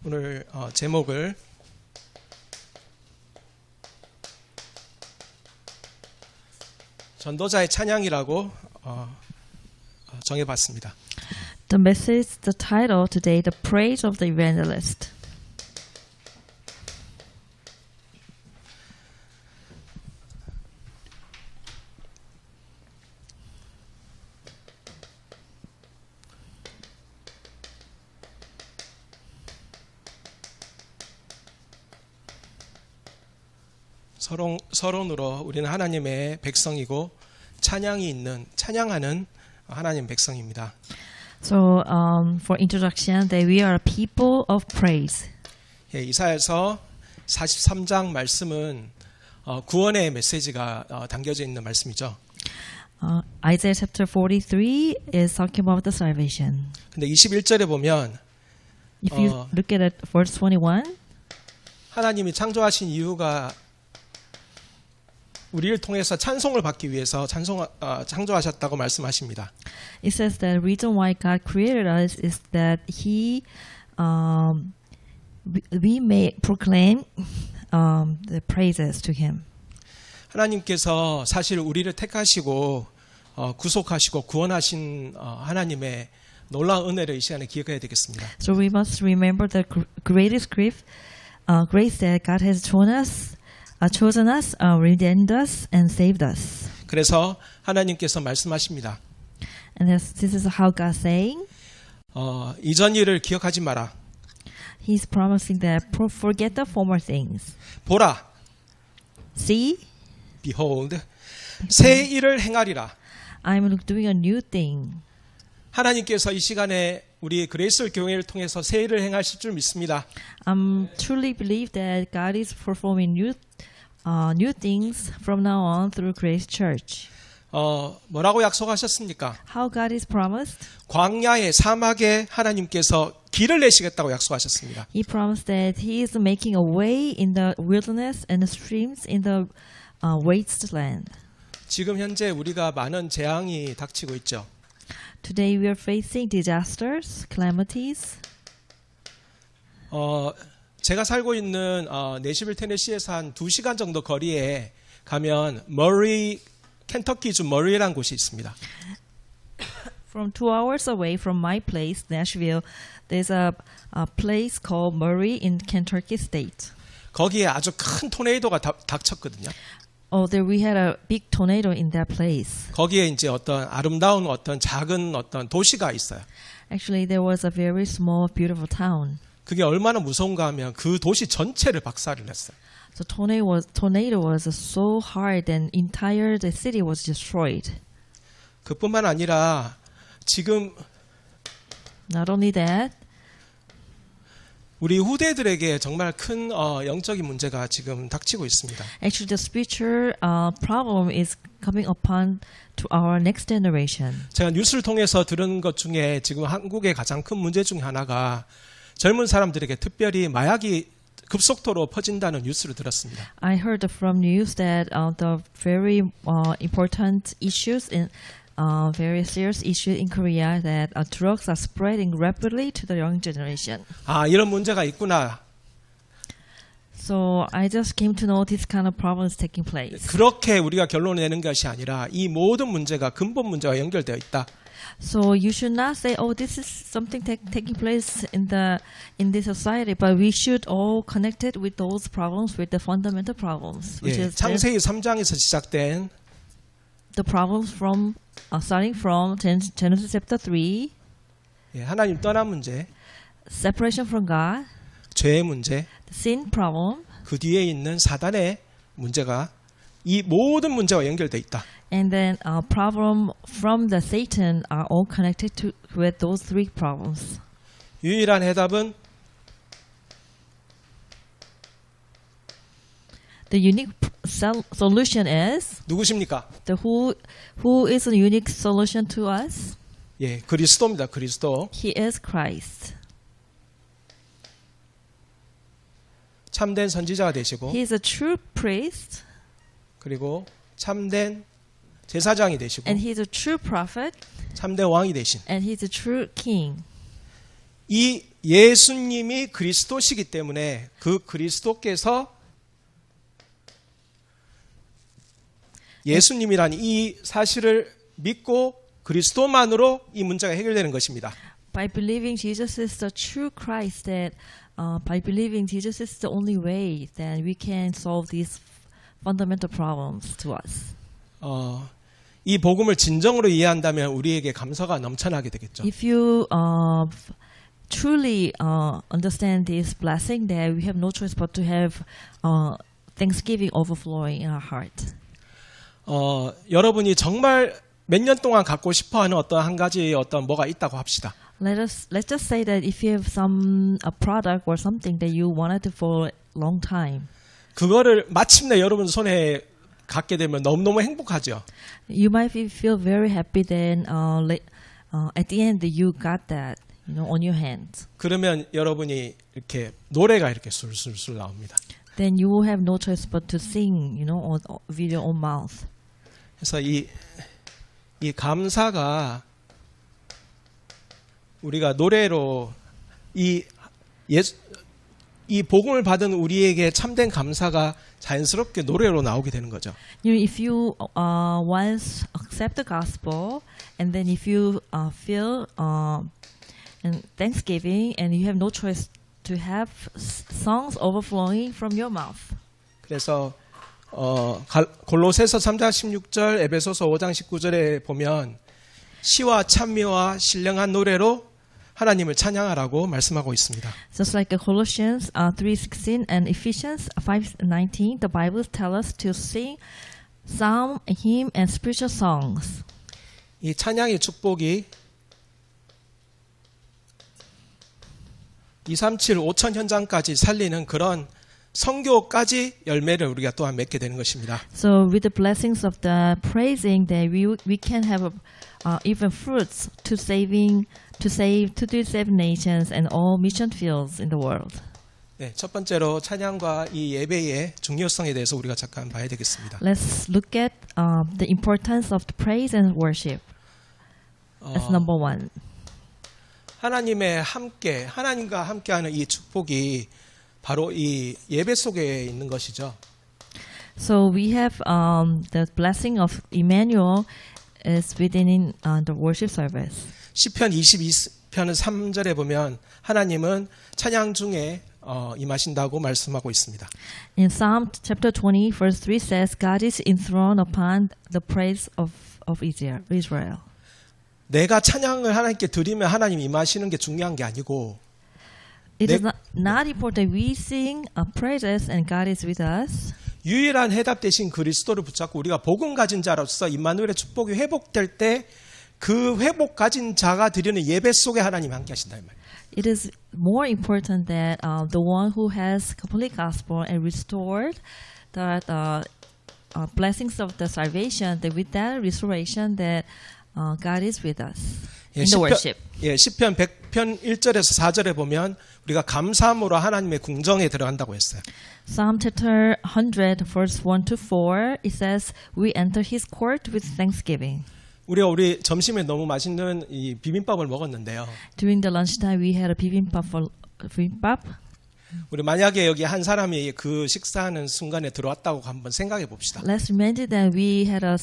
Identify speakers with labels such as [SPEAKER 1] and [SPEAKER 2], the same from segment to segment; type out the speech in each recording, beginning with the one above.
[SPEAKER 1] 오늘 제목을 전도자의 찬양이라고 정해봤습니다.
[SPEAKER 2] The message, the title today, The Praise of the Evangelist.
[SPEAKER 1] 서론으로 우리는 하나님의 백성이고 찬양하는 하나님 백성입니다.
[SPEAKER 2] So, for introduction, that we are a people of praise.
[SPEAKER 1] 예, 이사야서 43장 말씀은 구원의 메시지가 담겨져 있는 말씀이죠.
[SPEAKER 2] Isaiah chapter 43 is talking about the salvation.
[SPEAKER 1] 근데 21절에 보면
[SPEAKER 2] If you look at it, verse 21,
[SPEAKER 1] 하나님이 창조하신 이유가 우리를 통해서 찬송을 받기 위해서 창조하셨다고 말씀하십니다.
[SPEAKER 2] it says that the reason why God created us is that we may proclaim the praises to Him.
[SPEAKER 1] 하나님께서 사실 우리를 택하시고 구속하시고 구원하신 하나님의 놀라운 은혜를 이 시간에 기억해야 되겠습니다.
[SPEAKER 2] So we must remember the greatest grace that God has chosen us, redeemed us, and saved us.
[SPEAKER 1] 그래서 하나님께서 말씀하십니다.
[SPEAKER 2] And this is how God saying.
[SPEAKER 1] 이전 일을 기억하지 마라.
[SPEAKER 2] He's promising that forget the former things.
[SPEAKER 1] 보라,
[SPEAKER 2] See,
[SPEAKER 1] behold, 새 일을 행하리라.
[SPEAKER 2] I'm doing a new thing.
[SPEAKER 1] 하나님께서 이 시간에 우리 그레이스 교회를 통해서 새 일을 행하실 줄 믿습니다.
[SPEAKER 2] Truly believe that God is performing new things from now on through Grace Church.
[SPEAKER 1] 뭐라고 약속하셨습니까?
[SPEAKER 2] How God is promised?
[SPEAKER 1] 광야의 사막에 하나님께서 길을 내시겠다고 약속하셨습니다.
[SPEAKER 2] He promised that He is making a way in the wilderness and streams in the wasteland.
[SPEAKER 1] 지금 현재 우리가 많은 재앙이 닥치고 있죠.
[SPEAKER 2] Today we are facing disasters, calamities.
[SPEAKER 1] 제가 살고 있는 내시빌 테네시에서 한 2시간 정도 거리에 가면 켄터키주 머리라는 곳이 있습니다.
[SPEAKER 2] From 2 hours away from my place, Nashville, there's a place called Murray in Kentucky State.
[SPEAKER 1] 거기에 아주 큰 토네이도가 닥쳤거든요.
[SPEAKER 2] There we had a big tornado in that place.
[SPEAKER 1] 거기에 이제 어떤 아름다운 작은 도시가 있어요.
[SPEAKER 2] Actually, there was a very small, beautiful town.
[SPEAKER 1] 그게 얼마나 무서운가 하면 그 도시 전체를 박살을 냈어요.
[SPEAKER 2] So tornado was so hard and the city was destroyed.
[SPEAKER 1] 그뿐만 아니라 지금
[SPEAKER 2] Not only that,
[SPEAKER 1] 우리 후대들에게 정말 큰 영적인 문제가 지금 닥치고 있습니다.
[SPEAKER 2] actually the spiritual problem is coming upon to our next generation.
[SPEAKER 1] 제가 뉴스를 통해서 들은 것 중에 지금 한국의 가장 큰 문제 중 하나가 젊은 사람들에게 특별히 마약이 급속도로 퍼진다는 뉴스를 들었습니다.
[SPEAKER 2] I heard from news that the very important issues very serious issue in Korea that drugs are spreading rapidly to the young generation.
[SPEAKER 1] 이런 문제가 있구나.
[SPEAKER 2] So I just came to know this kind of problem is taking place.
[SPEAKER 1] 그렇게 우리가 결론을 내는 것이 아니라 이 모든 문제가 근본 문제와 연결되어 있다.
[SPEAKER 2] So you should not say, this is something taking place in this society, but we should all connect it with those problems, with the fundamental problems, which is
[SPEAKER 1] 창세기 3장에서 시작된
[SPEAKER 2] the problems from starting from Genesis chapter 3,
[SPEAKER 1] 하나님 떠난 문제,
[SPEAKER 2] separation from God,
[SPEAKER 1] 죄의 문제,
[SPEAKER 2] the sin problem,
[SPEAKER 1] 그 뒤에 있는 사단의 문제가 이 모든 문제와 연결돼 있다.
[SPEAKER 2] and then problem from the Satan are all connected with those three problems.
[SPEAKER 1] 유일한 해답은
[SPEAKER 2] The unique solution is
[SPEAKER 1] 누구십니까?
[SPEAKER 2] who is a unique solution to us?
[SPEAKER 1] 그리스도입니다. 그리스도.
[SPEAKER 2] He is Christ.
[SPEAKER 1] 참된 선지자가 되시고
[SPEAKER 2] He is a true priest.
[SPEAKER 1] 그리고 참된 제사장이 되시고
[SPEAKER 2] And he is a true prophet.
[SPEAKER 1] 참된 왕이 되신
[SPEAKER 2] And he is a true king.
[SPEAKER 1] 이 예수님이 그리스도시기 때문에 그 그리스도께서 예수님이란 이 사실을 믿고 그리스도만으로 이 문제가 해결되는 것입니다.
[SPEAKER 2] By believing Jesus is the true Christ, that by believing Jesus is the only way that we can solve these fundamental problems to us.
[SPEAKER 1] 이 복음을 진정으로 이해한다면 우리에게 감사가 넘쳐나게 되겠죠.
[SPEAKER 2] If you truly understand this blessing, that we have no choice but to have thanksgiving overflowing in our heart.
[SPEAKER 1] 여러분이 정말 몇 년 동안 갖고 싶어하는 어떤 한 가지 어떤 뭐가 있다고 합시다.
[SPEAKER 2] Let's just say that if you have a product or something that you wanted for a long time,
[SPEAKER 1] 그거를 마침내 여러분 손에 갖게 되면 너무너무 행복하죠.
[SPEAKER 2] you might feel very happy then at the end that you got that, on your hands.
[SPEAKER 1] 그러면 여러분이 이렇게 노래가 이렇게 술술술 나옵니다.
[SPEAKER 2] Then you will have no choice but to sing, with your own mouth.
[SPEAKER 1] 그래서 이 감사가 우리가 노래로 이 복음을 받은 우리에게 참된 감사가 자연스럽게 노래로 나오게 되는 거죠.
[SPEAKER 2] If you once accept the gospel, and then if you feel and thanksgiving, and you have no choice to have songs overflowing from your mouth.
[SPEAKER 1] 그래서 골로새서 3장 16절, 에베소서 5장 19절에 보면 시와 찬미와 신령한 노래로 하나님을 찬양하라고 말씀하고 있습니다.
[SPEAKER 2] Just like Colossians 3:16 and Ephesians 5:19, the Bible tells us to sing psalm, hymn, and spiritual songs.
[SPEAKER 1] 이 찬양의 축복이 237 5천 현장까지 살리는 그런 선교까지 열매를 우리가 또한 맺게 되는 것입니다.
[SPEAKER 2] So with the blessings of the praising, that we can have even fruits to save 237 nations and all mission fields in the world.
[SPEAKER 1] 네, 첫 번째로 찬양과 이 예배의 중요성에 대해서 우리가 잠깐 봐야 되겠습니다.
[SPEAKER 2] Let's look at the importance of the praise and worship as number one.
[SPEAKER 1] 하나님과 함께하는 이 축복이 바로 이 예배 속에 있는 것이죠.
[SPEAKER 2] So we have the blessing of Emmanuel is within the worship service.
[SPEAKER 1] 시편 22편 3절에 보면 하나님은 찬양 중에 임하신다고 말씀하고 있습니다.
[SPEAKER 2] In Psalm chapter 20 verse 3 says, God is enthroned upon the praise of Israel.
[SPEAKER 1] 내가 찬양을 하나님께 드리면 하나님 임하시는 게 중요한 게 아니고
[SPEAKER 2] It is not important we sing praises and God is with us.
[SPEAKER 1] 유일한 해답 대신 그리스도를 붙잡고 우리가 복음 가진 자로서 임마누엘의 축복이 회복될 때 그 회복 가진 자가 드리는 예배 속에 하나님 함께 하신다 이 말이에요.
[SPEAKER 2] It is more important that the one who has complete gospel and restored the blessings of the salvation, that with that restoration that God is with us in the worship.
[SPEAKER 1] 시편 100편 1절에서 4절에 보면 우리가 감사함으로 하나님의 궁정에 들어간다고 했어요.
[SPEAKER 2] Psalm chapter 100 verse 1 to 4 it says we enter his court with thanksgiving.
[SPEAKER 1] 우리 점심에 너무 맛있는 이 비빔밥을 먹었는데요.
[SPEAKER 2] During the lunchtime we had a bibimbap.
[SPEAKER 1] 우리 만약에 여기 한 사람이 그 식사하는 순간에 들어왔다고 한번 생각해 봅시다.
[SPEAKER 2] Let's imagine that we had a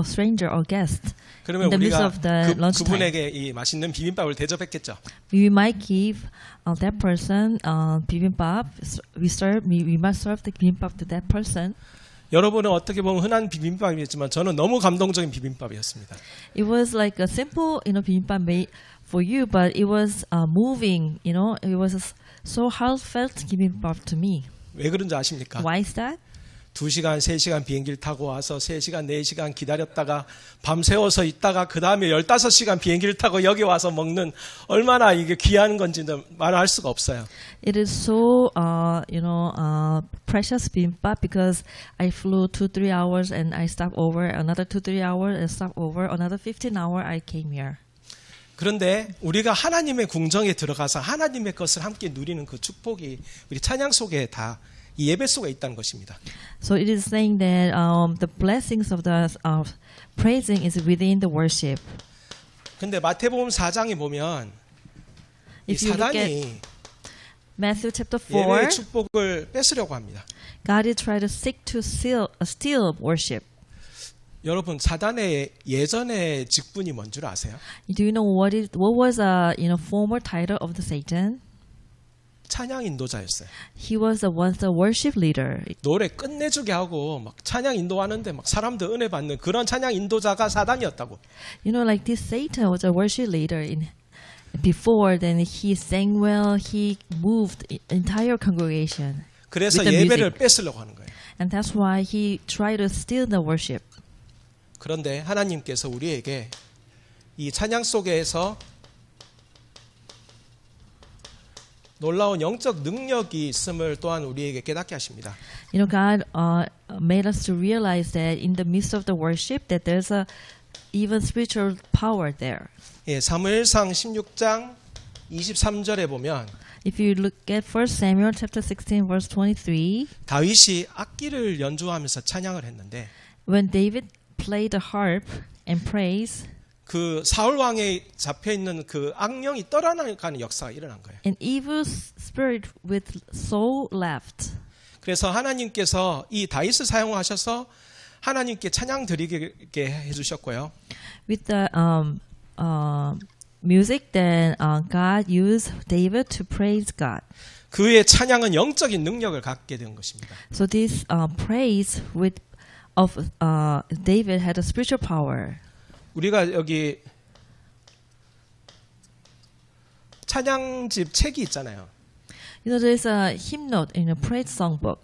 [SPEAKER 2] stranger or guest
[SPEAKER 1] 그러면
[SPEAKER 2] in the midst
[SPEAKER 1] 우리가
[SPEAKER 2] of the lunchtime.
[SPEAKER 1] 그분에게 이 맛있는 비빔밥을 대접했겠죠.
[SPEAKER 2] We might give that person bibimbap. We must serve the bibimbap to that person.
[SPEAKER 1] 여러분은 어떻게 보면 흔한 비빔밥이었지만 저는 너무 감동적인 비빔밥이었습니다.
[SPEAKER 2] It was like a simple, bibimbap made for you, but it was moving. It was so heartfelt bibimbap to me.
[SPEAKER 1] 왜 그런지 아십니까?
[SPEAKER 2] Why is that?
[SPEAKER 1] 2시간, 3시간 비행기를 타고 와서 3시간, 4시간 기다렸다가 밤새워서 있다가 그 다음에 15시간 비행기를 타고 여기 와서 먹는 얼마나 이게 귀한 건지는 말할 수가 없어요.
[SPEAKER 2] It is so, precious bibimbap because I flew 2-3 hours and I stopped over another 2-3 hours and stopped over another 15 hours I came here.
[SPEAKER 1] 그런데 우리가 하나님의 궁정에 들어가서 하나님의 것을 함께 누리는 그 축복이 우리 찬양 속에 다 이 예배 속에 있다는 것입니다.
[SPEAKER 2] So it is saying that the blessings of the praising is within the worship.
[SPEAKER 1] 근데 마태복음 4장에 보면 이
[SPEAKER 2] If you look at
[SPEAKER 1] 사단이
[SPEAKER 2] Matthew chapter 4,
[SPEAKER 1] 예배의 축복을 뺏으려고 합니다.
[SPEAKER 2] God is trying to seek to steal worship.
[SPEAKER 1] 여러분 사단의 예전의 직분이 뭔 줄 아세요?
[SPEAKER 2] Do you know what was former title of the Satan?
[SPEAKER 1] 찬양 인도자였어요.
[SPEAKER 2] He was once a worship leader.
[SPEAKER 1] 노래 끝내주게 하고 막 찬양 인도하는데 막 사람들 은혜 받는 그런 찬양 인도자가 사단이었다고.
[SPEAKER 2] You know, like this Satan was a worship leader before. Then he sang well. He moved entire congregation.
[SPEAKER 1] 그래서
[SPEAKER 2] with the
[SPEAKER 1] 예배를
[SPEAKER 2] music.
[SPEAKER 1] 뺏으려고 하는 거예요.
[SPEAKER 2] And that's why he tried to steal the worship.
[SPEAKER 1] 그런데 하나님께서 우리에게 이 찬양 속에서 놀라운 영적 능력이 있음을 또한 우리에게 깨닫게 하십니다.
[SPEAKER 2] You know, God made us to realize that in the midst of the worship, that there's a even spiritual power there.
[SPEAKER 1] 예, 사무엘상 16장 23절에 보면
[SPEAKER 2] If you look at 1 Samuel chapter 16, verse 23,
[SPEAKER 1] 다윗이 악기를 연주하면서 찬양을 했는데
[SPEAKER 2] when David played the harp and praise,
[SPEAKER 1] 그 사울 왕에 잡혀 있는 그 악령이 떠나가는 역사가 일어난 거예요.
[SPEAKER 2] an evil spirit with soul left.
[SPEAKER 1] 그래서 하나님께서 이 다윗을 사용하셔서 하나님께 찬양 드리게 해주셨고요.
[SPEAKER 2] With the music, then God used David to praise God.
[SPEAKER 1] 그의 찬양은 영적인 능력을 갖게 된 것입니다.
[SPEAKER 2] So this praise of David had a spiritual power.
[SPEAKER 1] 우리가 여기 찬양집 책이 있잖아요.
[SPEAKER 2] You know, there's a hymn note in a praise songbook.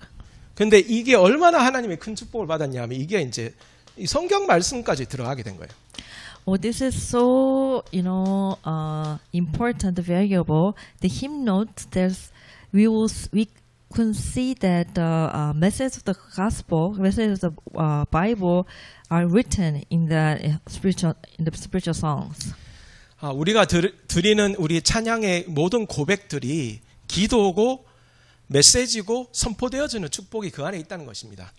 [SPEAKER 1] 근데 이게 얼마나 하나님의 큰 축복을 받았냐면 이게 이제 이 성경 말씀까지 들어가게 된 거예요.
[SPEAKER 2] Oh, this is so, important variable. The hymn note, we can see that the message of the gospel, message of the Bible, are written in the spiritual songs.
[SPEAKER 1] 우리가 드리는 우리 찬양의 모든 고백들이 기도고 메시지고 선포되어지는 축복이 그 안에 있다는 것입니다.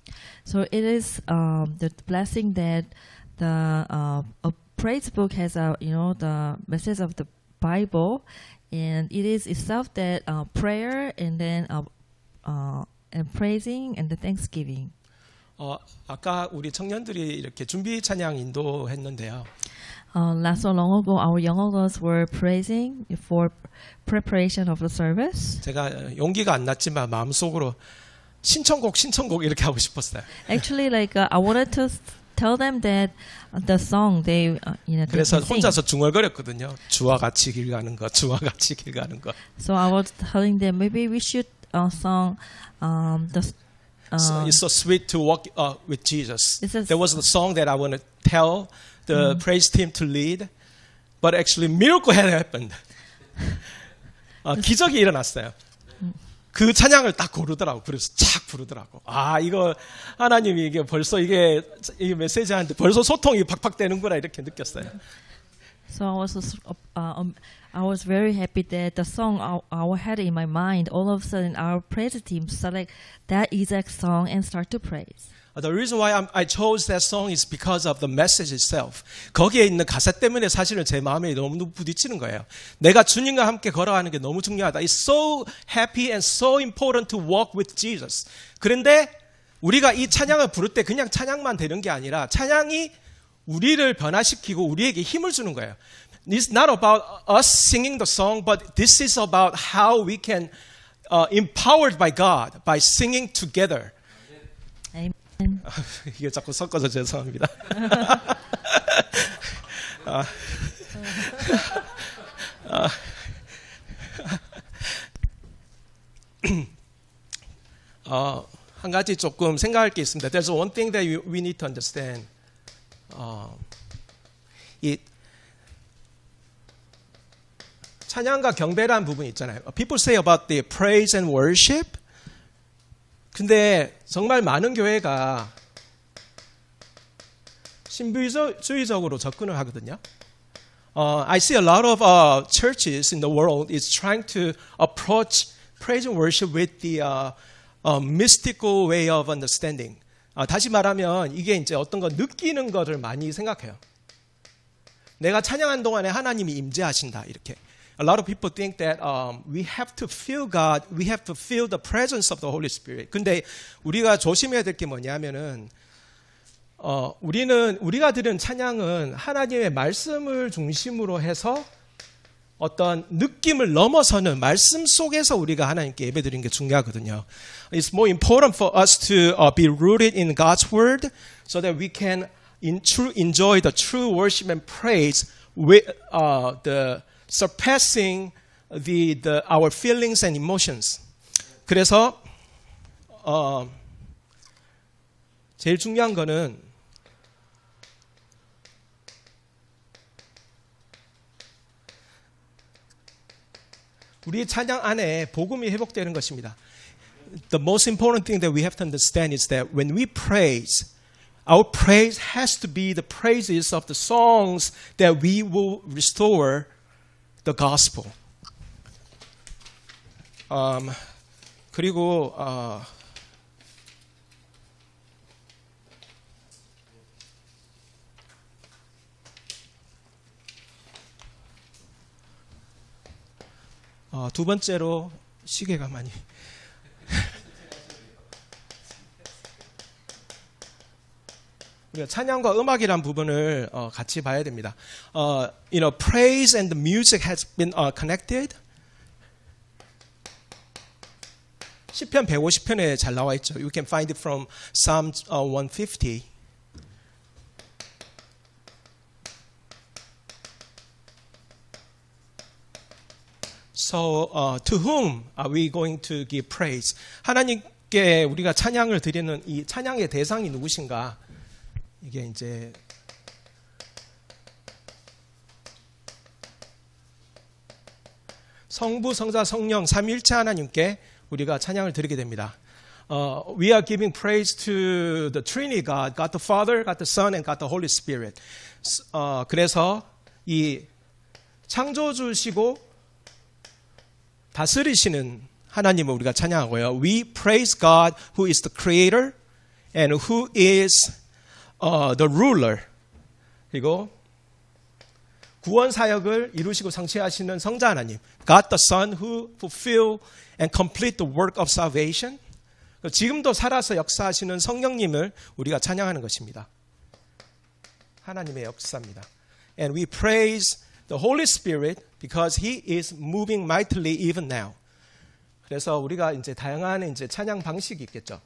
[SPEAKER 2] So it is the blessing that the a praise book has the message of the Bible, and it is itself that prayer and then and praising and the thanksgiving.
[SPEAKER 1] 아까 우리 청년들이 이렇게 준비 찬양 인도했는데요.
[SPEAKER 2] Not so long ago, our young adults were praising for preparation of the service.
[SPEAKER 1] 제가 용기가 안 났지만 마음속으로 신청곡 이렇게 하고 싶었어요.
[SPEAKER 2] Actually, like I wanted to tell them that the song they they
[SPEAKER 1] 그래서
[SPEAKER 2] can sing.
[SPEAKER 1] 혼자서 중얼거렸거든요. 주와 같이 길 가는 것, 주와 같이 길 가는 것.
[SPEAKER 2] So I was telling them maybe we should song
[SPEAKER 1] It's so sweet to walk with Jesus.
[SPEAKER 2] This is-
[SPEAKER 1] There was a song that I want to tell the praise team to lead, but actually miracle had happened. 기적이 일어났어요. 그 찬양을 딱 고르더라고. 그래서 착 부르더라고. 이거 하나님이 이게 벌써 이게 메시지한테 벌써 소통이 팍팍 되는구나 이렇게 느꼈어요.
[SPEAKER 2] So I was very happy that the song I had in my mind, all of a sudden our praise team select that exact song and start to praise.
[SPEAKER 1] The reason why I chose that song is because of the message itself. 거기에 있는 가사 때문에 사실은 제 마음에 너무 부딪히는 거예요. 내가 주님과 함께 걸어가는 게 너무 중요하다. It's so happy and so important to walk with Jesus. 그런데 우리가 이 찬양을 부를 때 그냥 찬양만 되는 게 아니라 찬양이 우리를 변화시키고 우리에게 힘을 주는 거예요. It's not about us singing the song, but this is about how we can empowered by God by singing together.
[SPEAKER 2] Amen.
[SPEAKER 1] 이게 자꾸 섞어서 죄송합니다. 한 가지 조금 생각할 게 있습니다. There's one thing that we need to understand. 이 찬양과 경배라는 부분이 있잖아요. People say about the praise and worship. 근데 정말 많은 교회가 신비주의적으로 접근을 하거든요. I see a lot of churches in the world is trying to approach praise and worship with the mystical way of understanding. 다시 말하면 이게 이제 어떤 거 느끼는 거를 많이 생각해요. 내가 찬양한 동안에 하나님이 임재하신다 이렇게. A lot of people think that we have to feel God, we have to feel the presence of the Holy Spirit. 근데 우리가 조심해야 될 게 뭐냐면은 우리가 들은 찬양은 하나님의 말씀을 중심으로 해서 어떤 느낌을 넘어서는 말씀 속에서 우리가 하나님께 예배드리는 게 중요하거든요. It's more important for us to be rooted in God's word so that we can enjoy the true worship and praise with the surpassing our feelings and emotions. 그래서 제일 중요한 거는 우리 찬양 안에 복음이 회복되는 것입니다. The most important thing that we have to understand is that when we praise, our praise has to be the praises of the songs that we will restore the gospel. 그리고 두 번째로 시계가 많이 우리가 찬양과 음악이란 부분을 같이 봐야 됩니다. Praise and the music has been connected. 시편 150편에 잘 나와 있죠. You can find it from Psalm 150. So, to whom are we going to give praise? 하나님께 우리가 찬양을 드리는 이 찬양의 대상이 누구신가? 이게 이제 성부, 성자, 성령 삼위일체 하나님께 우리가 찬양을 드리게 됩니다. We are giving praise to the Trinity God, God the Father, God the Son, and God the Holy Spirit. 그래서 이 창조주시고 다스리시는 하나님을 우리가 찬양하고요. We praise God who is the creator and who is the ruler. 그리고 구원 사역을 이루시고 성취하시는 성자 하나님. God the Son who fulfill and complete the work of salvation. 지금도 살아서 역사하시는 성령님을 우리가 찬양하는 것입니다. 하나님의 역사입니다. And we praise the Holy Spirit because He is moving mightily even now. 그래서 우리가 이제 다양한 이제 찬양 방식이 있겠죠.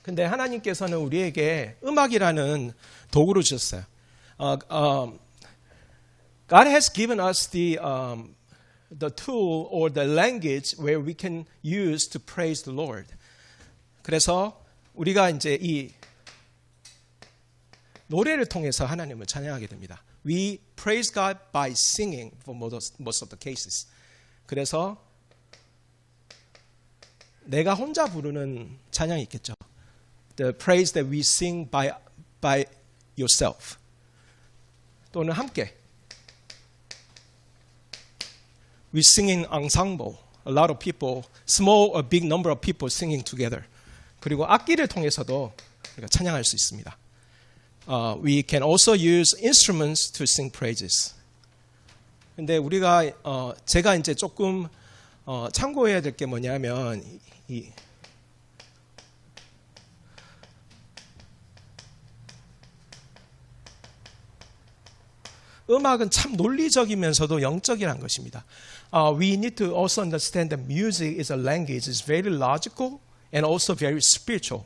[SPEAKER 1] 근데 하나님께서는 우리에게 음악이라는 도구를 주셨어요. God has given us the tool or the language where we can use to praise the Lord. 그래서 우리가 이제 이 노래를 통해서 하나님을 찬양하게 됩니다. We praise God by singing for most of the cases. 그래서 내가 혼자 부르는 찬양이 있겠죠. The praise that we sing by yourself. 또는 함께. We sing in ensemble. A lot of people, small or big number of people singing together. 그리고 악기를 통해서도 우리가 찬양할 수 있습니다. We can also use instruments to sing praises. 근데 우리가 제가 이제 조금 참고해야 될 게 뭐냐면 이 음악은 참 논리적이면서도 영적이라는 것입니다. We need to also understand that music is a language. It's very logical and also very spiritual.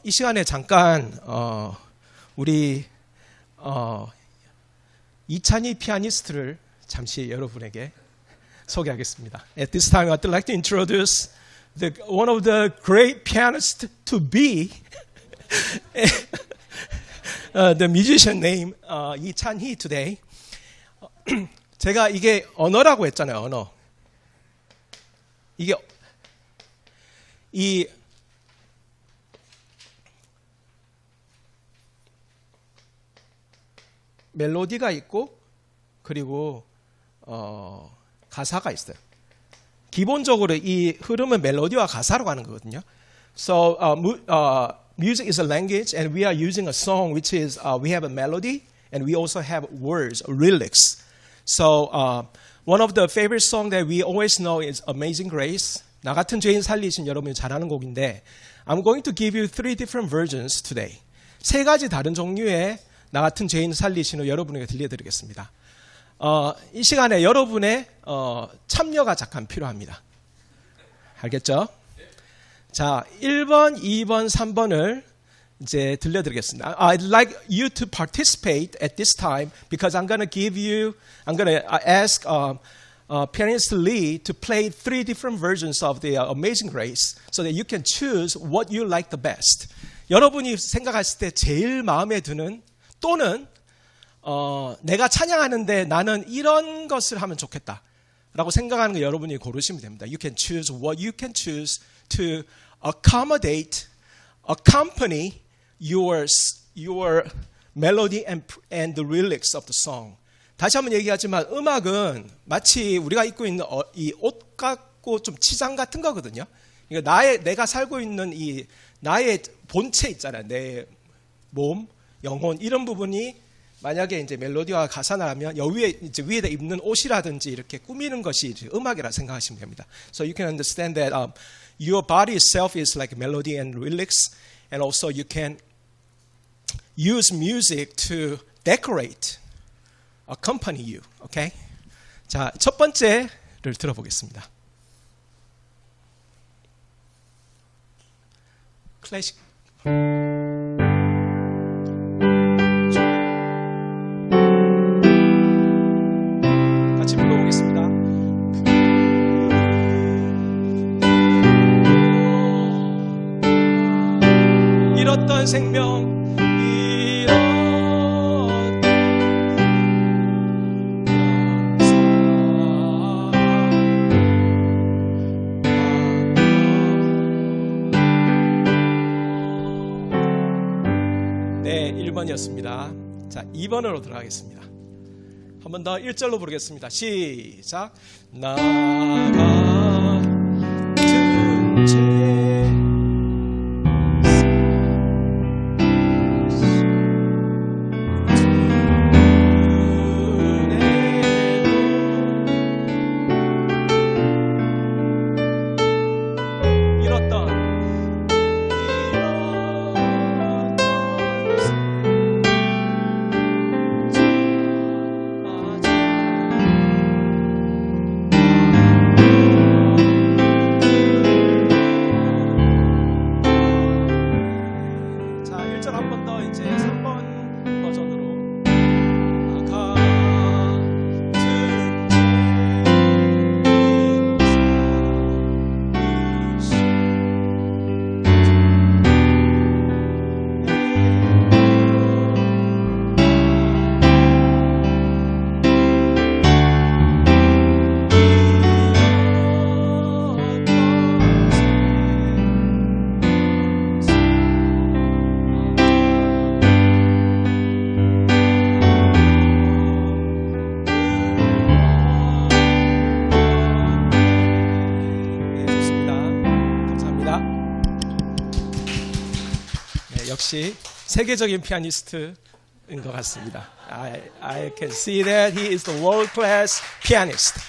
[SPEAKER 1] 이 시간에 잠깐 우리 이찬희 피아니스트를 잠시 여러분에게 소개하겠습니다. At this time, I'd like to introduce one of the great pianists to be, the musician named 이찬희 today. 제가 이게 언어라고 했잖아요. 언어. 이게 이 멜로디가 있고 그리고 가사가 있어요. 기본적으로 이 흐름은 멜로디와 가사로 가는 거거든요. So music is a language, and we are using a song which is we have a melody and we also have words, lyrics. So one of the favorite song that we always know is Amazing Grace. 나 같은 죄인 살리신 여러분이 잘 아는 곡인데 I'm going to give you 3 different versions today. 3가지 다른 종류의 나 같은 죄인 살리시는 여러분에게 들려드리겠습니다. 이 시간에 여러분의 참여가 잠깐 필요합니다. 알겠죠? 자, 1번, 2번, 3번을 이제 들려드리겠습니다. I'd like you to participate at this time because I'm going to ask pianist Lee to play 3 different versions of the Amazing Grace so that you can choose what you like the best. 여러분이 생각했을 때 제일 마음에 드는 또는 내가 찬양하는데 나는 이런 것을 하면 좋겠다 라고 생각하는 거 여러분이 고르시면 됩니다. You can choose what you can choose to accompany your melody and the lyrics of the song. 다시 한번 얘기하지만 음악은 마치 우리가 입고 있는 이 옷 같고 좀 치장 같은 거거든요. 그러니까 내가 살고 있는 이 나의 본체 있잖아요. 내 몸, 영혼 이런 부분이 만약에 이제 멜로디와 가사나라면 위에다 입는 옷이라든지 이렇게 꾸미는 것이 이제 음악이라 생각하시면 됩니다. So you can understand that your body itself is like melody and lyrics, and also you can use music to decorate, accompany you. Okay? 자, 첫 번째를 들어보겠습니다. 클래식. 같이 불러보겠습니다. 잃었던 생명 네, 1번이었습니다. 자, 2번으로 들어가겠습니다. 한 번 더 1절로 부르겠습니다. 시작. 나 같은 죄 역시 세계적인 피아니스트인 것 같습니다. I can see that he is the world class pianist.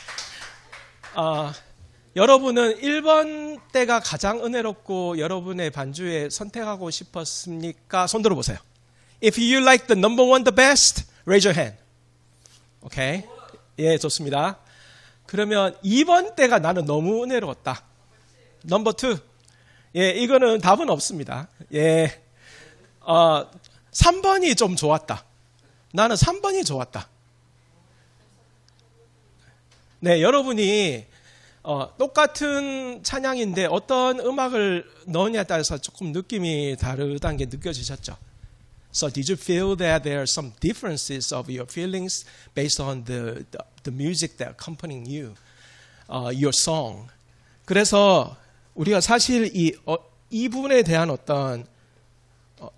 [SPEAKER 1] 여러분은 1번 때가 가장 은혜롭고 여러분의 반주에 선택하고 싶었습니까? 손 들어보세요. If you like the number one the best, raise your hand. 오케이. 예, 좋습니다. 그러면 2번 때가 나는 너무 은혜로웠다. 넘버 2. 예, 이거는 답은 없습니다. 예. 3번이 좀 좋았다. 나는 3번이 좋았다. 네, 여러분이 똑같은 찬양인데 어떤 음악을 넣느냐에 따라서 조금 느낌이 다르다는 게 느껴지셨죠? So did you feel that there are some differences of your feelings based on the music that accompanying you, your song? 그래서 우리가 사실 이 부분에 대한 어떤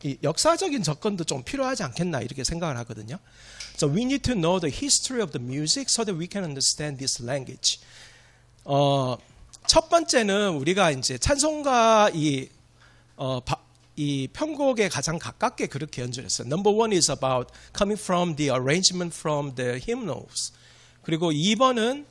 [SPEAKER 1] 이 역사적인 접근도 좀 필요하지 않겠나 이렇게 생각을 하거든요. So we need to know the history of the music so that we can understand this language. 첫 번째는 우리가 이제 찬송가 이 편곡에 가장 가깝게 그렇게 연주했어요. Number one is about coming from the arrangement from the hymnals. 그리고 2번은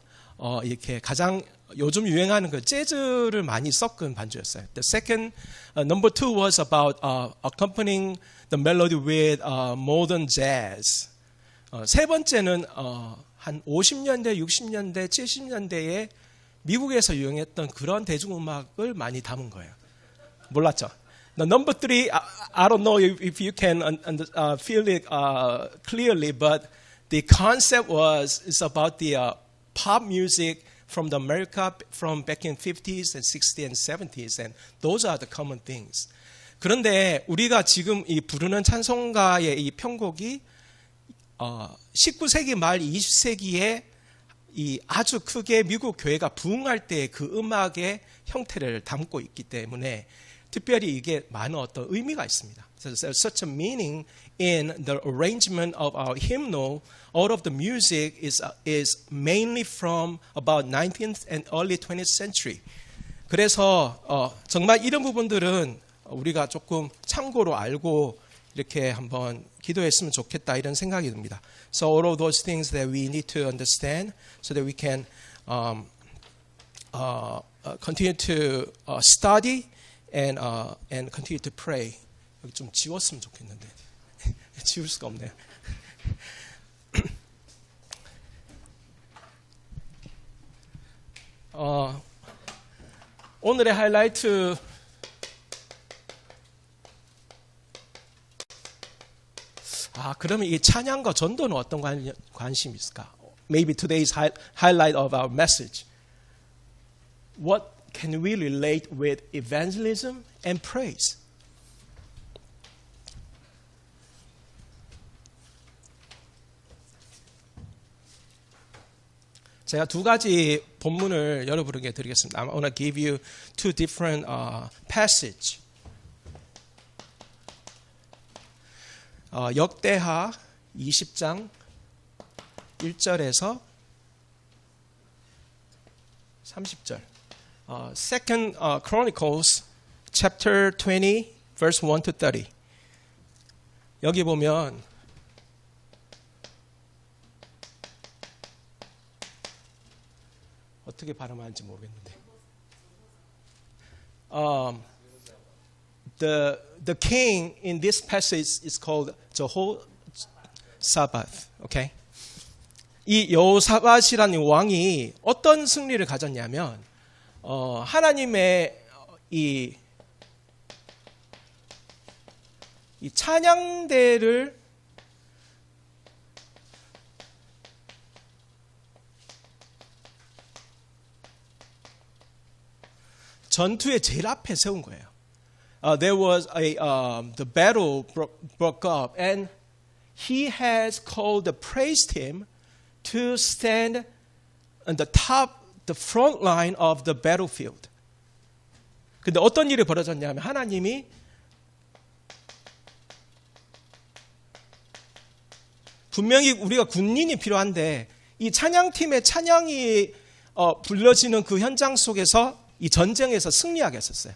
[SPEAKER 1] 이렇게 가장 요즘 유행하는 그 재즈를 많이 섞은 반주였어요. The second, number 2 was about accompanying the melody with modern jazz. 세 번째는 한 50년대, 60년대, 70년대에 미국에서 유행했던 그런 대중음악을 많이 담은 거예요. 몰랐죠? The number 3, I don't know if you can feel it clearly, but the concept is about the pop music from the America from back in 50s and 60s and 70s, and those are the common things. 그런데 우리가 지금 이 부르는 찬송가의 이 편곡이 19세기 말 20세기에 이 아주 크게 미국 교회가 부흥할 때 그 음악의 형태를 담고 있기 때문에 특별히 이게 많은 어떤 의미가 있습니다. So there's such a meaning in the arrangement of our hymnal. All of the music is mainly from about 19th and early 20th century. 그래서 정말 이런 부분들은 우리가 조금 참고로 알고 이렇게 한번 기도했으면 좋겠다 이런 생각이 듭니다. So all of those things that we need to understand so that we can continue to study and continue to pray. 여기 좀 지웠으면 좋겠는데 지울 수가 없네요. 오늘의 하이라이트 그러면 이 찬양과 전도는 어떤 관심이 있을까? Maybe today's highlight of our message. What can we relate with evangelism and praise? 제가 두 가지 본문을 여러분에게 드리겠습니다. I'm going to give you two different passages. 역대하 20장 1절에서 30절. Second Chronicles chapter 20 verse 1 to 30. 여기 보면 어떻게 발음하는지 모르겠는데. The king in this passage is called Jehoshaphat. Okay? 이 여호사밧이라는 왕이 어떤 승리를 가졌냐면 하나님의 이 찬양대를 전투의 제일 앞에 세운 거예요. There was the battle broke up, and he has called the praise team to stand on the front line of the battlefield. 근데 어떤 일이 벌어졌냐면 하나님이 분명히 우리가 군인이 필요한데 이 찬양팀의 찬양이 불러지는 그 현장 속에서 이 전쟁에서 승리하게 했었어요.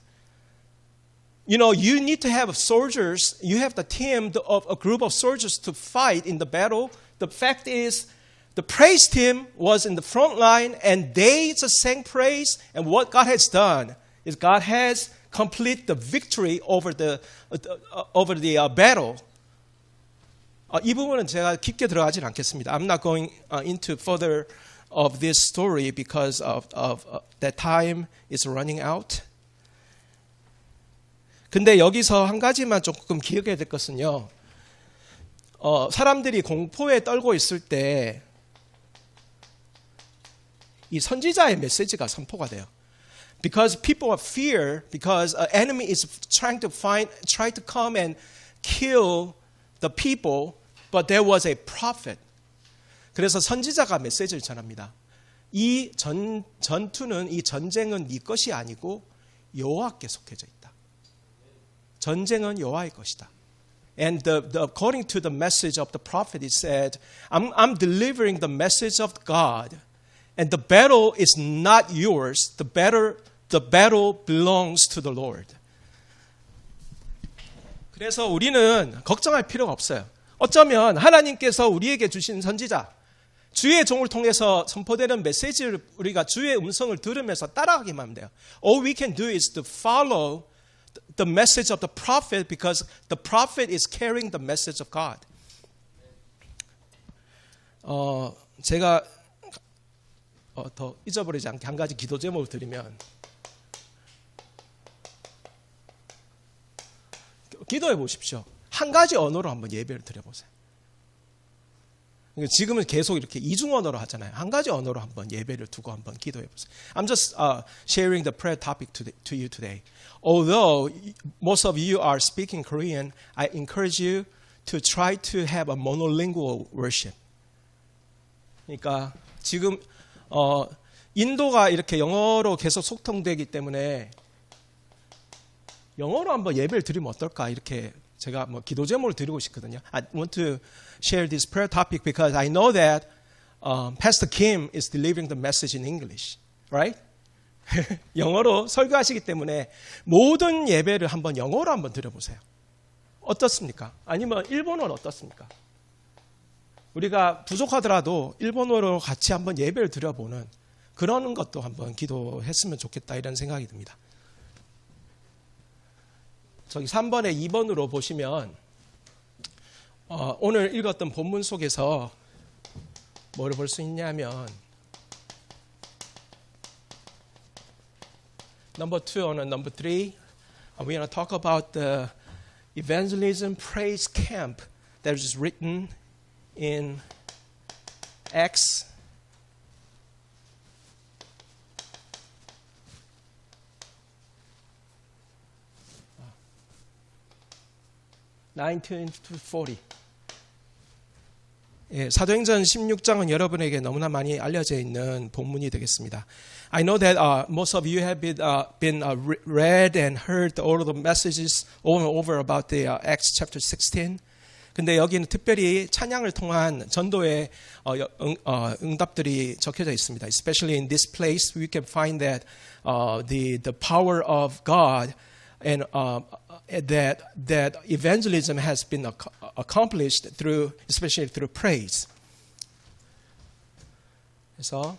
[SPEAKER 1] You know, you need to have soldiers. You have the team of a group of soldiers to fight in the battle. The fact is, the praise team was in the front line, and they just sang praise. And what God has done is God has completed the victory over the battle. 이 부분은 제가 깊게 들어가진 않겠습니다. I'm not going into further of this story because of that time is running out. 근데 여기서 한 가지만 조금 기억해야 될 것은요. 사람들이 공포에 떨고 있을 때 이 선지자의 메시지가 선포가 돼요. Because people are fear, because an enemy is try to come and kill the people, but there was a prophet. 그래서 선지자가 메시지를 전합니다. 이 전투는 이 전쟁은 네 것이 아니고 여호와께 속해져 있다. 전쟁은 여호와의 것이다. And according to the message of the prophet, it said, I'm delivering the message of God, and the battle is not yours. The battle belongs to the Lord. 그래서 우리는 걱정할 필요가 없어요. 어쩌면 하나님께서 우리에게 주신 선지자, 주의 종을 통해서 선포되는 메시지를 우리가 주의 음성을 들으면서 따라가기만 하면 돼요. All we can do is to follow the message of the prophet because the prophet is carrying the message of God. 제가 더 잊어버리지 않게 한 가지 기도 제목을 드리면 기도해 보십시오. 한 가지 언어로 한번 예배를 드려보세요. 지금은 계속 이렇게 이중 언어로 하잖아요. 한 가지 언어로 한번 예배를 두고 한번 기도해 보세요. I'm just sharing the prayer topic to you today. Although most of you are speaking Korean, I encourage you to try to have a monolingual worship. 그러니까 지금 인도가 이렇게 영어로 계속 소통되기 때문에 영어로 한번 예배를 드리면 어떨까 이렇게 제가 뭐 기도 제목을 드리고 싶거든요. I want to share this prayer topic because I know that Pastor Kim is delivering the message in English, right? 영어로 설교하시기 때문에 모든 예배를 한번 영어로 한번 드려보세요. 어떻습니까? 아니면 일본어는 어떻습니까? 우리가 부족하더라도 일본어로 같이 한번 예배를 드려보는 그런 것도 한번 기도했으면 좋겠다 이런 생각이 듭니다. 저기 3번에 2번으로 보시면 오늘 읽었던 본문 속에서 뭐를 볼 수 있냐면 number 2 or number 3 we're going to talk about the evangelism praise camp that is written in Acts 19 to 40. 예, 사도행전 16장은 여러분에게 너무나 많이 알려져 있는 본문이 되겠습니다. I know that most of you have been read and heard all of the messages over and over about the Acts chapter 16. 근데 여기는 특별히 찬양을 통한 전도의 응답들이 적혀져 있습니다. Especially in this place, we can find that the power of God and that evangelism has been accomplished through, especially through praise. 그래서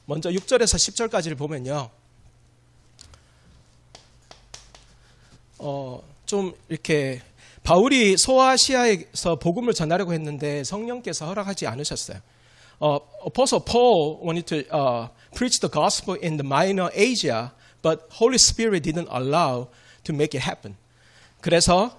[SPEAKER 1] 먼저 6절에서 10절까지를 보면요, 좀 이렇게 바울이 소아시아에서 복음을 전하려고 했는데 성령께서 허락하지 않으셨어요. Apostle Paul wanted to preach the gospel in the Minor Asia, but Holy Spirit didn't allow to make it happen. 그래서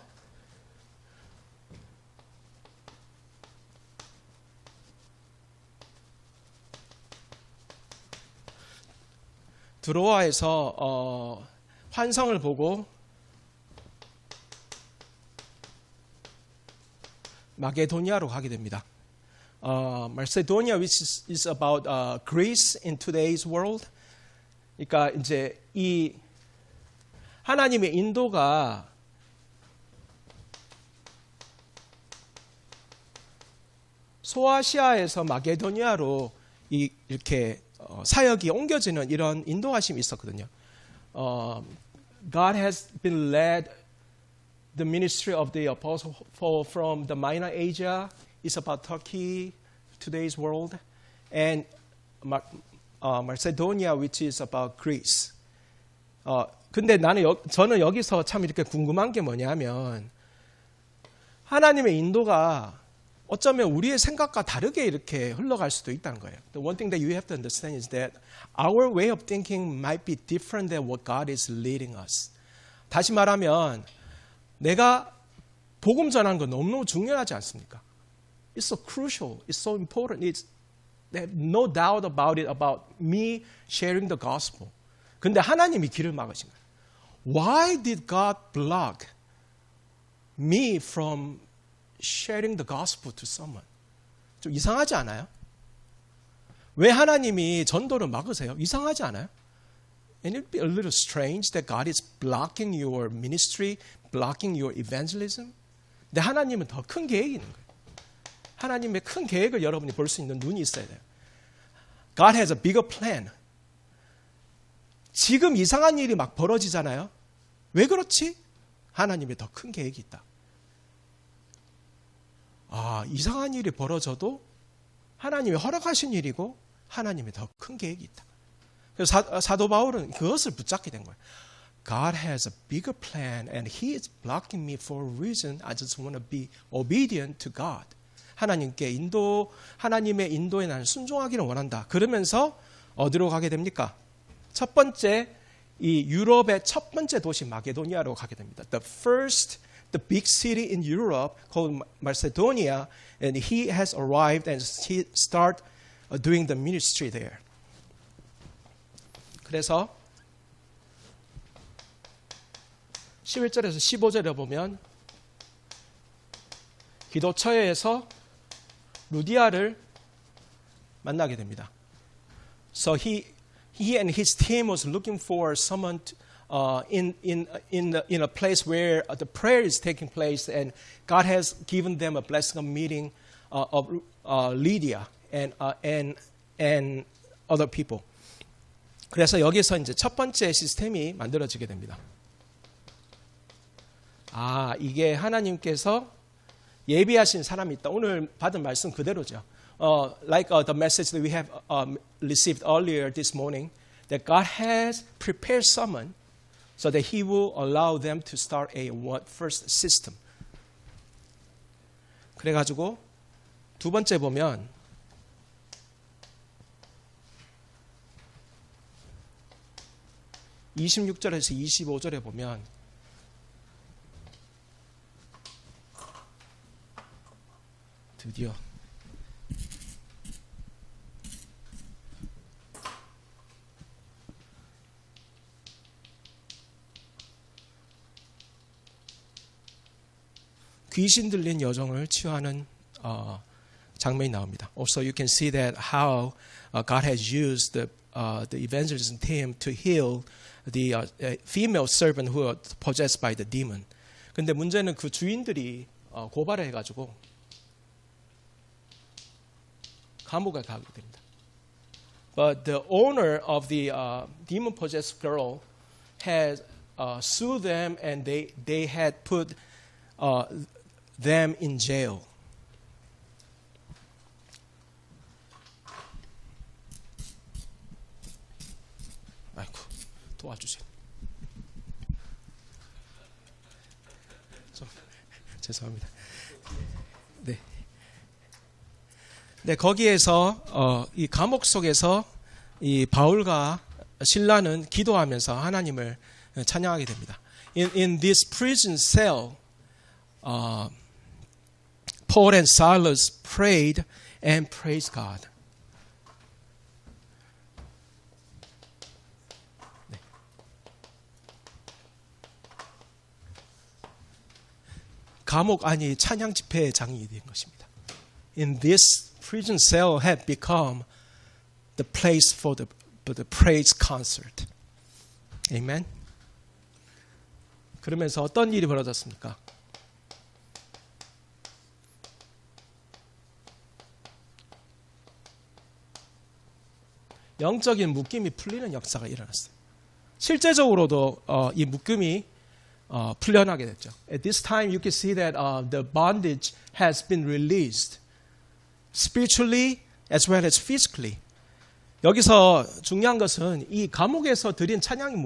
[SPEAKER 1] 드로아에서 환상을 보고 마게도니아로 가게 됩니다. Macedonia, which is about Greece in today's world. 그러니까 이제 이 하나님의 인도가 소아시아에서 마게도니아로 이렇게 사역이 옮겨지는 이런 인도하심이 있었거든요. God has been led the ministry of the apostle from the Minor Asia. It's about Turkey, today's world, and Macedonia, which is about Greece. 근데 저는 여기서 참 이렇게 궁금한 게 뭐냐면 하나님의 인도가 어쩌면 우리의 생각과 다르게 이렇게 흘러갈 수도 있다는 거예요. The one thing that you have to understand is that our way of thinking might be different than what God is leading us. 다시 말하면 내가 복음 전하는 건 너무너무 중요하지 않습니까? It's so crucial. It's so important. There's no doubt about it, about me sharing the gospel. 근데 하나님이 길을 막으신 거예요. Why did God block me from sharing the gospel to someone? 좀 이상하지 않아요? 왜 하나님이 전도를 막으세요? 이상하지 않아요? And it'd be a little strange that God is blocking your ministry, blocking your evangelism. 근데 하나님은 더 큰 계획이 있는 거예요. 하나님의 큰 계획을 여러분이 볼 수 있는 눈이 있어야 돼요. God has a bigger plan. 지금 이상한 일이 막 벌어지잖아요. 왜 그렇지? 하나님의 더 큰 계획이 있다. 이상한 일이 벌어져도 하나님이 허락하신 일이고 하나님의 더 큰 계획이 있다. 그래서 사도 바울은 그것을 붙잡게 된 거예요. God has a bigger plan and He is blocking me for a reason. I just want to be obedient to God. 하나님의 인도에 나는 순종하기를 원한다. 그러면서 어디로 가게 됩니까? 첫 번째, 이 유럽의 첫 번째 도시 마게도니아로 가게 됩니다. The big city in Europe called Macedonia, and he has arrived and he start doing the ministry there. 그래서 11절에서 15절에 보면 기도처에서 루디아를 만나게 됩니다. So he and his team was looking for someone in a place where the prayer is taking place, and God has given them a blessing of meeting of Lydia and other people. 그래서 여기서 이제 첫 번째 시스템이 만들어지게 됩니다. 이게 하나님께서 예비하신 사람이 있다. 오늘 받은 말씀 그대로죠. Like the message that we have received earlier this morning, that God has prepared someone so that He will allow them to start a first system. 그래가지고 두 번째 보면 26절에서 25절에 보면 드디어 귀신 들린 여종을 치유하는 장면이 나옵니다. Also, you can see that how God has used the evangelism team to heal the female servant who was possessed by the demon. 근데 문제는 그 주인들이 고발을 해가지고 감옥에 가게 됩니다. But the owner of the demon-possessed girl had sued them, and they had put them in jail. 아이고, 도와주세요. 죄송합니다. 네, 거기에서 이 감옥 속에서 이 바울과 실라는 기도하면서 하나님을 찬양하게 됩니다. In this prison cell, Paul and Silas prayed and praised God. 네. 감옥 안이 찬양 집회의 장이 된 것입니다. In this prison cell had become the place for the praise concert. Amen. 그러면서 어떤 일이 벌어졌습니까? 영적인 묶임이 풀리는 역사가 일어났어요. 실제적으로도 이 묶임이 풀려나게 됐죠. At this time, you can see that the bondage has been released, spiritually as well as physically. 여기서 중요한 것은 이 감옥에서 드린 찬양이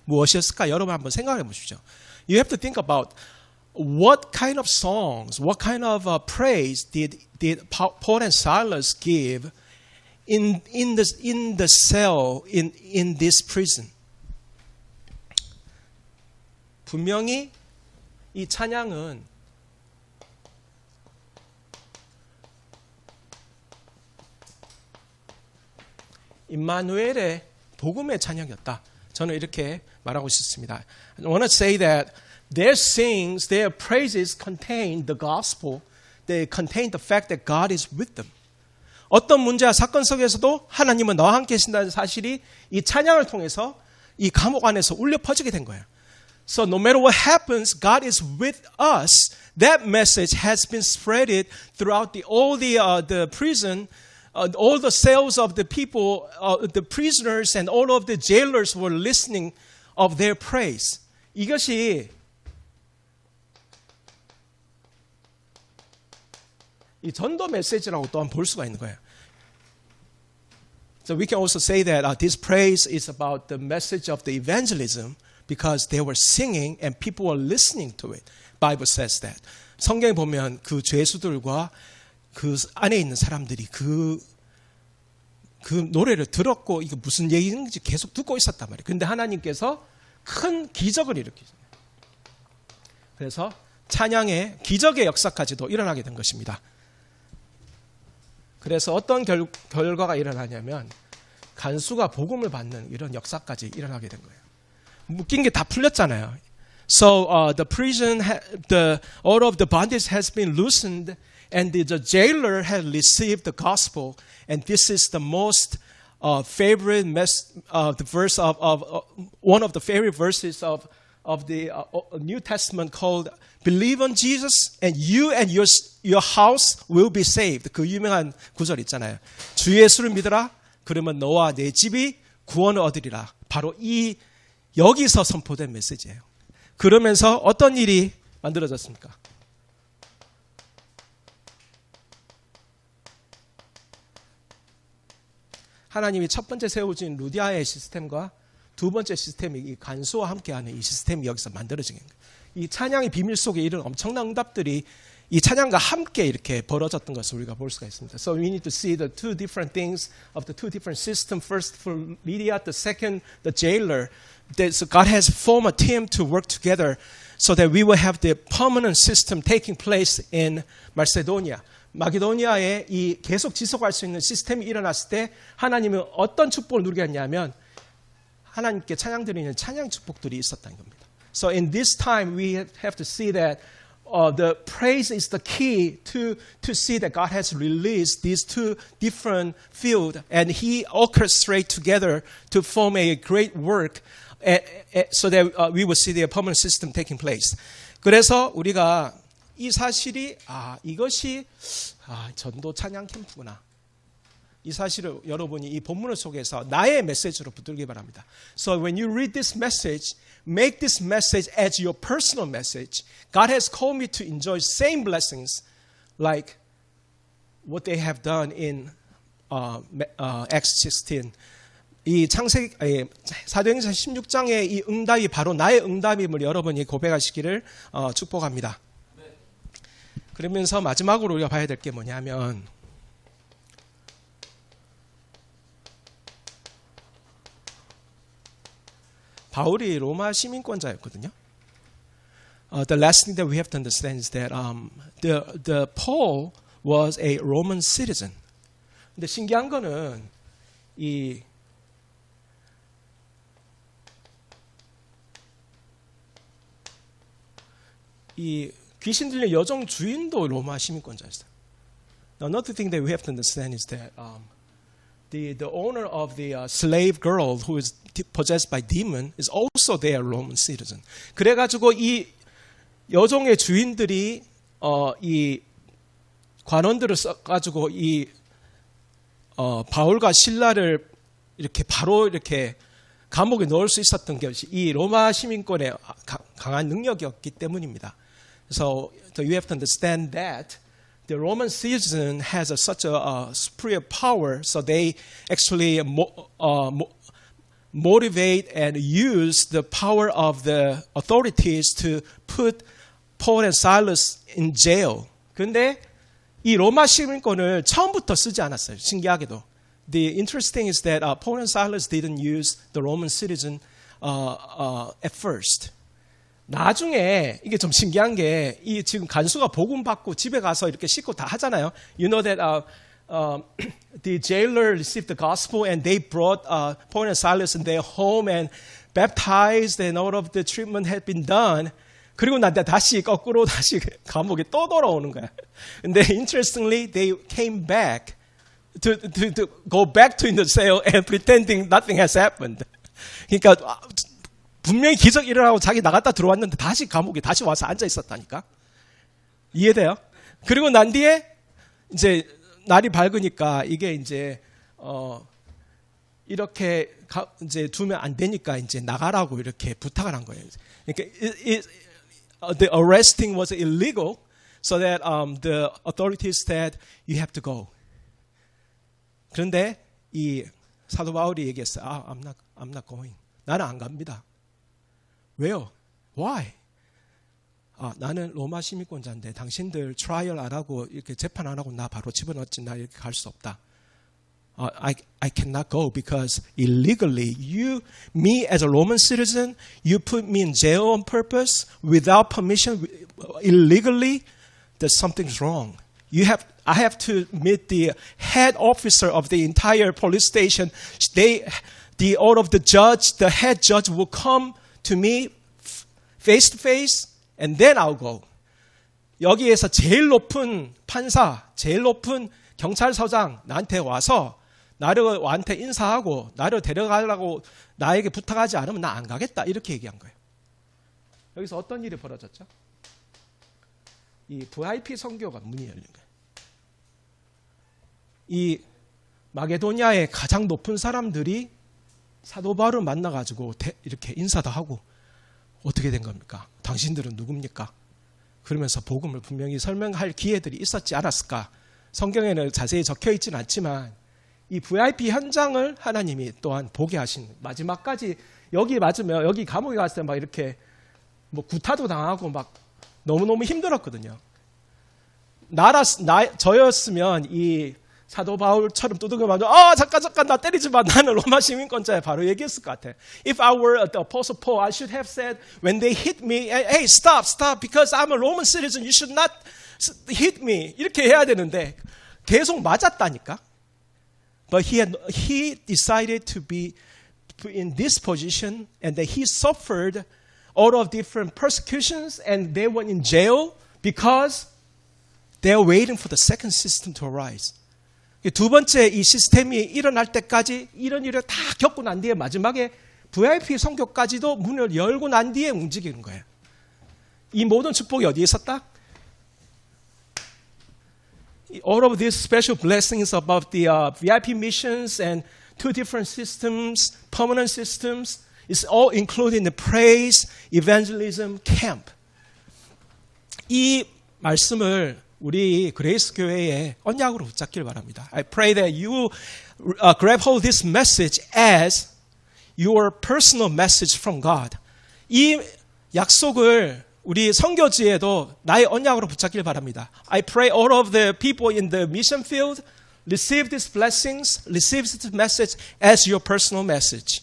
[SPEAKER 1] 무엇이었을까? 여러분 한번 생각해 보십시오. You have to think about what kind of songs, what kind of praise did Paul and Silas give in the cell in this prison. 분명히 이 찬양은 임마누엘의 복음의 찬양이었다. 저는 이렇게 말하고 싶습니다. I want to say that their sings, their praises contain the gospel. They contain the fact that God is with them. 어떤 문제와 사건 속에서도 하나님은 너와 함께 계신다는 사실이 이 찬양을 통해서 이 감옥 안에서 울려 퍼지게 된 거예요. So no matter what happens, God is with us. That message has been spreaded throughout all the prison. All the cells of the people, the prisoners and all of the jailers were listening of their praise. 이것이 이 전도 메시지라고 또한 볼 수가 있는 거예요. So we can also say that this praise is about the message of the evangelism because they were singing and people were listening to it. Bible says that. 성경에 보면 그 죄수들과 그 안에 있는 사람들이 그 노래를 들었고 이게 무슨 얘기인지 계속 듣고 있었단 말이에요. 근데 하나님께서 큰 기적을 일으키셨어요. 그래서 찬양의 기적의 역사까지도 일어나게 된 것입니다. 그래서 어떤 결과가 일어나냐면 간수가 복음을 받는 이런 역사까지 일어나게 된 거예요. 묶인 게 다 풀렸잖아요. So the prison, the order of the bondage has been loosened, and the jailer had received the gospel. And this is the most favorite the verse of one of the favorite verses of the New Testament called "Believe on Jesus, and you and your house will be saved." 그 유명한 구절 있잖아요. 주 예수를 믿어라. 그러면 너와 내 집이 구원을 얻으리라. 바로 이 여기서 선포된 메시지예요. 그러면서 어떤 일이 만들어졌습니까? 하나님이 첫 번째 세워진 루디아의 시스템과 두 번째 시스템이 이 간수와 함께하는 이 시스템이 여기서 만들어진 거예요. 이 찬양의 비밀 속에 이런 엄청난 응답들이 이 찬양과 함께 이렇게 벌어졌던 것을 우리가 볼 수가 있습니다. So we need to see the two different things of the two different systems. First for Lydia, the second the jailer. So God has formed a team to work together so that we will have the permanent system taking place in Macedonia. 마게도니아에 이 계속 지속할 수 있는 시스템이 일어났을 때 하나님은 어떤 축복을 누리게 했냐면 하나님께 찬양 드리는 찬양 축복들이 있었다는 겁니다. So in this time we have to see that the praise is the key to see that God has released these two different fields and He orchestrates together to form a great work so that we will see the permanent system taking place. 그래서 우리가 이 사실이 이것이 전도 찬양 캠프구나. 이 사실을 여러분이 이 본문을 속에서 나의 메시지로 붙들기 바랍니다. So when you read this message, make this message as your personal message. God has called me to enjoy same blessings like what they have done in Acts 16. 이 사도행전 16장의 이 응답이 바로 나의 응답임을 여러분이 고백하시기를 축복합니다. 그러면서 마지막으로 우리가 봐야 될 게 뭐냐면 바울이 로마 시민권자였거든요. The last thing that we have to understand is that the Paul was a Roman citizen. 근데 신기한 거는 이 귀신 들린 여종 주인도 로마 시민권자였어요. Another thing that we have to understand is that the owner of the slave girl who is possessed by demon is also their Roman citizen. 그래가지고 이 여종의 주인들이 이 관원들을 써가지고 이 바울과 실라를 이렇게 바로 이렇게 감옥에 넣을 수 있었던 것이 이 로마 시민권의 강한 능력이었기 때문입니다. So you have to understand that the Roman citizen has such a superior power, so they actually motivate and use the power of the authorities to put Paul and Silas in jail. 근데 이 로마 시민권을 처음부터 쓰지 않았어요. 신기하게도. The interesting is that Paul and Silas didn't use the Roman citizen at first. 나중에 이게 좀 신기한 게 이 지금 간수가 복음 받고 집에 가서 이렇게 씻고 다 하잖아요. You know that the jailer received the gospel and they brought Paul and Silas in their home and baptized and all of the treatment had been done. 그리고 난 다시 거꾸로 다시 감옥에 또 돌아오는 거야. 근데 interestingly they came back to go back to the cell and pretending nothing has happened. 그러니까 분명히 기적이 일어나고 자기 나갔다 들어왔는데 다시 감옥에 다시 와서 앉아 있었다니까. 이해돼요? 그리고 난 뒤에 이제 날이 밝으니까 이게 이제 이렇게 이제 두면 안 되니까 이제 나가라고 이렇게 부탁을 한 거예요. 그러니까 the arresting was illegal, so that the authorities said you have to go. 그런데 이 사도 바울이 얘기했어요. I'm not going. 나는 안 갑니다. 왜요? Why? 나는 로마 시민권자인데 당신들 트라이얼 안 하고 이렇게 재판 안 하고 나 바로 집어넣지 나 이렇게 갈 수 없다. I cannot go because illegally me as a Roman citizen, you put me in jail on purpose without permission, illegally. There's something's wrong. I have to meet the head officer of the entire police station. The order of the judge, the head judge will come to me face to face, and then I'll go. 여기에서 제일 높은 판사, 제일 높은 경찰서장 나한테 와서 나한테 인사하고 나를 데려가려고 나에게 부탁하지 않으면 나 안 가겠다. 이렇게 얘기한 거예요. 여기서 어떤 일이 벌어졌죠? 이 VIP 선교가 문이 열린 거예요. 이 마게도니아의 가장 높은 사람들이 사도 바울을 만나가지고 이렇게 인사도 하고 어떻게 된 겁니까? 당신들은 누굽니까? 그러면서 복음을 분명히 설명할 기회들이 있었지 않았을까? 성경에는 자세히 적혀 있지는 않지만 이 VIP 현장을 하나님이 또한 보게 하신 마지막까지 여기 맞으면 여기 감옥에 갔을 때 막 이렇게 뭐 구타도 당하고 막 너무너무 힘들었거든요. 저였으면 이 사도 바울처럼 두들겨 맞아. 잠깐 나 때리지 마. 나는 로마 시민권자야. 바로 얘기했을 것 같아. If I were the apostle Paul, I should have said when they hit me, hey, stop, because I'm a Roman citizen. You should not hit me. 이렇게 해야 되는데 계속 맞았다니까. But he decided to be in this position, and that he suffered all of different persecutions, and they were in jail because they are waiting for the second system to arise. 두 번째 이 시스템이 일어날 때까지 이런 일을 다 겪고 난 뒤에 마지막에 VIP 선교까지도 문을 열고 난 뒤에 움직이는 거예요. 이 모든 축복이 어디에 있었다? All of these special blessings about the VIP missions and two different systems, permanent systems, is all included in the praise evangelism camp. 이 말씀을 우리 그레이스 교회의 언약으로 붙잡길 바랍니다. I pray that you grab hold of this message as your personal message from God. 이 약속을 우리 선교지에도 나의 언약으로 붙잡길 바랍니다. I pray all of the people in the mission field receive these blessings, receive this message as your personal message.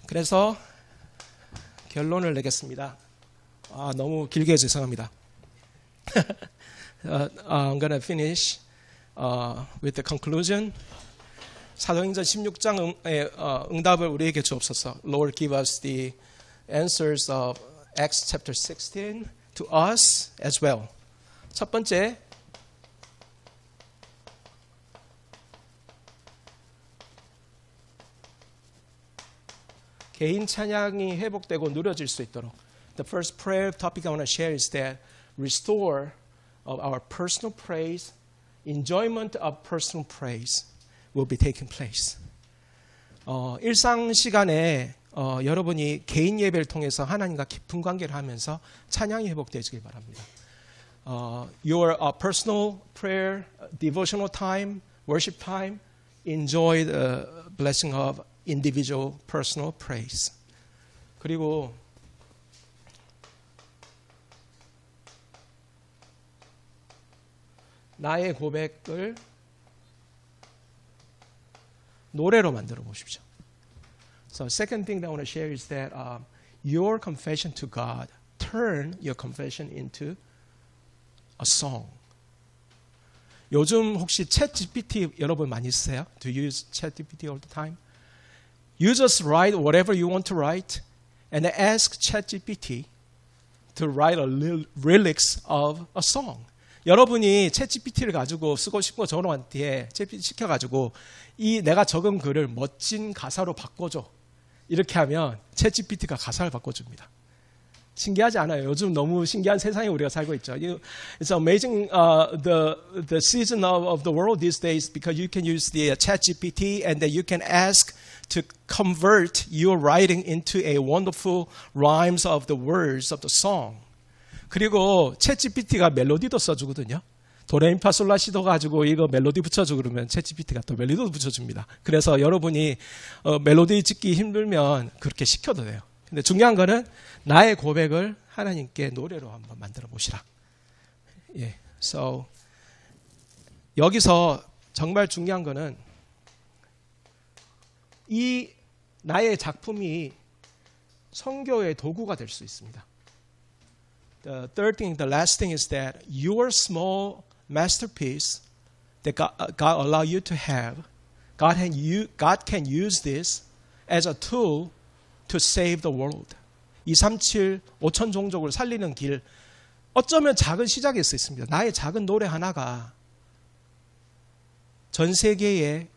[SPEAKER 1] 그래서 결론을 내겠습니다. 너무 길게 죄송합니다. I'm going to finish with the conclusion. 사도행전 16장의 응답을 우리에게 주옵소서. Lord, give us the answers of Acts chapter 16 to us as well. 첫 번째, 개인 찬양이 회복되고 누려질 수 있도록. The first prayer topic I want to share is that restore of our personal praise, enjoyment of personal praise will be taking place. 일상 시간에 여러분이 개인 예배를 통해서 하나님과 깊은 관계를 하면서 찬양이 회복되시길 바랍니다. Your personal prayer, devotional time, worship time, enjoy the blessing of individual personal praise. 그리고 나의 고백을 노래로 만들어 보십시오. So second thing that I want to share is that your confession to God, turn your confession into a song. 요즘 혹시 ChatGPT 여러분 많이 쓰세요? Do you use ChatGPT all the time? You just write whatever you want to write and ask ChatGPT to write a lyrics of a song. 여러분이 챗GPT를 가지고 쓰고 싶은 거 적어놓은 뒤에 챗GPT 시켜가지고 이 내가 적은 글을 멋진 가사로 바꿔줘. 이렇게 하면 챗GPT가 가사를 바꿔줍니다. 신기하지 않아요? 요즘 너무 신기한 세상에 우리가 살고 있죠. It's amazing the season of the world these days because you can use the ChatGPT and that you can ask to convert your writing into a wonderful rhymes of the words of the song. 그리고 챗GPT가 멜로디도 써주거든요. 도레미파솔라시도 가지고 이거 멜로디 붙여줘 그러면 챗GPT가 또 멜로디도 붙여줍니다. 그래서 여러분이 멜로디 짓기 힘들면 그렇게 시켜도 돼요. 근데 중요한 거는 나의 고백을 하나님께 노래로 한번 만들어 보시라. 예, so 여기서 정말 중요한 거는 이 나의 작품이 선교의 도구가 될 수 있습니다. The third thing, the last thing is that your small masterpiece that God allow you to have, God can use this as a tool to save the world. 237 5천 종족을 살리는 길, 어쩌면 작은 시작일 수 있습니다. 나의 작은 노래 하나가 전 세계에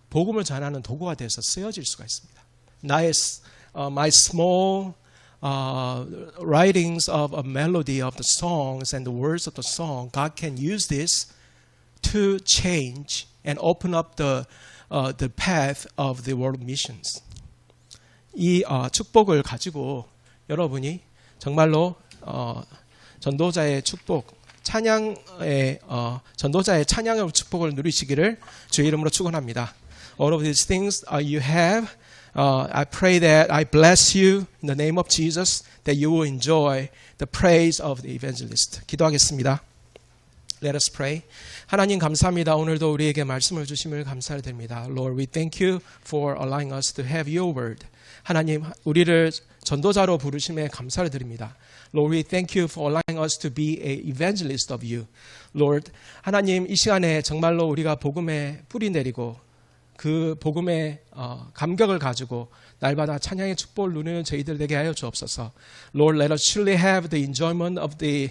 [SPEAKER 1] 복음을 전하는 도구가 돼서 쓰여질 수가 있습니다. 나의 my small writings of a melody of the songs and the words of the song, God can use this to change and open up the path of the world missions. 이 축복을 가지고 여러분이 정말로 전도자의 축복, 찬양의 전도자의 찬양의 축복을 누리시기를 주의 이름으로 축원합니다. All of these things you have, I pray that I bless you in the name of Jesus, that you will enjoy the praise of the evangelist. 기도하겠습니다. Let us pray. 하나님 감사합니다. 오늘도 우리에게 말씀을 주심을 감사드립니다. Lord, we thank you for allowing us to have your word. 하나님, 우리를 전도자로 부르심에 감사를 드립니다. Lord, we thank you for allowing us to be an evangelist of you. Lord, 하나님 이 시간에 정말로 우리가 복음에 뿌리 내리고 그 복음의 감격을 가지고 날마다 찬양의 축복을 누리는 저희들 되게 하여 주옵소서. Lord, let us truly have the enjoyment of the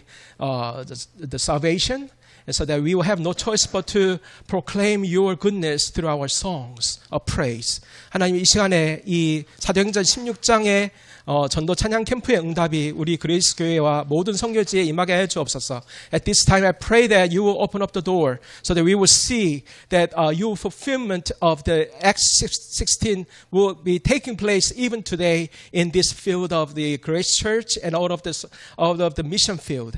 [SPEAKER 1] salvation, and so that we will have no choice but to proclaim your goodness through our songs of praise. 하나님 이 시간에 이 사도행전 16장의 전도 찬양 캠프의 응답이 우리 그레이스 교회와 모든 선교지에 임하게 해 주옵소서. At this time I pray that you will open up the door so that we will see that your fulfillment of the Acts 16 will be taking place even today in this field of the Grace Church and all of the mission field.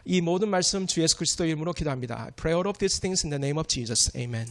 [SPEAKER 1] 이 모든 말씀 주 예수 그리스도 이름으로 기도합니다. I pray all of these things in the name of Jesus. Amen.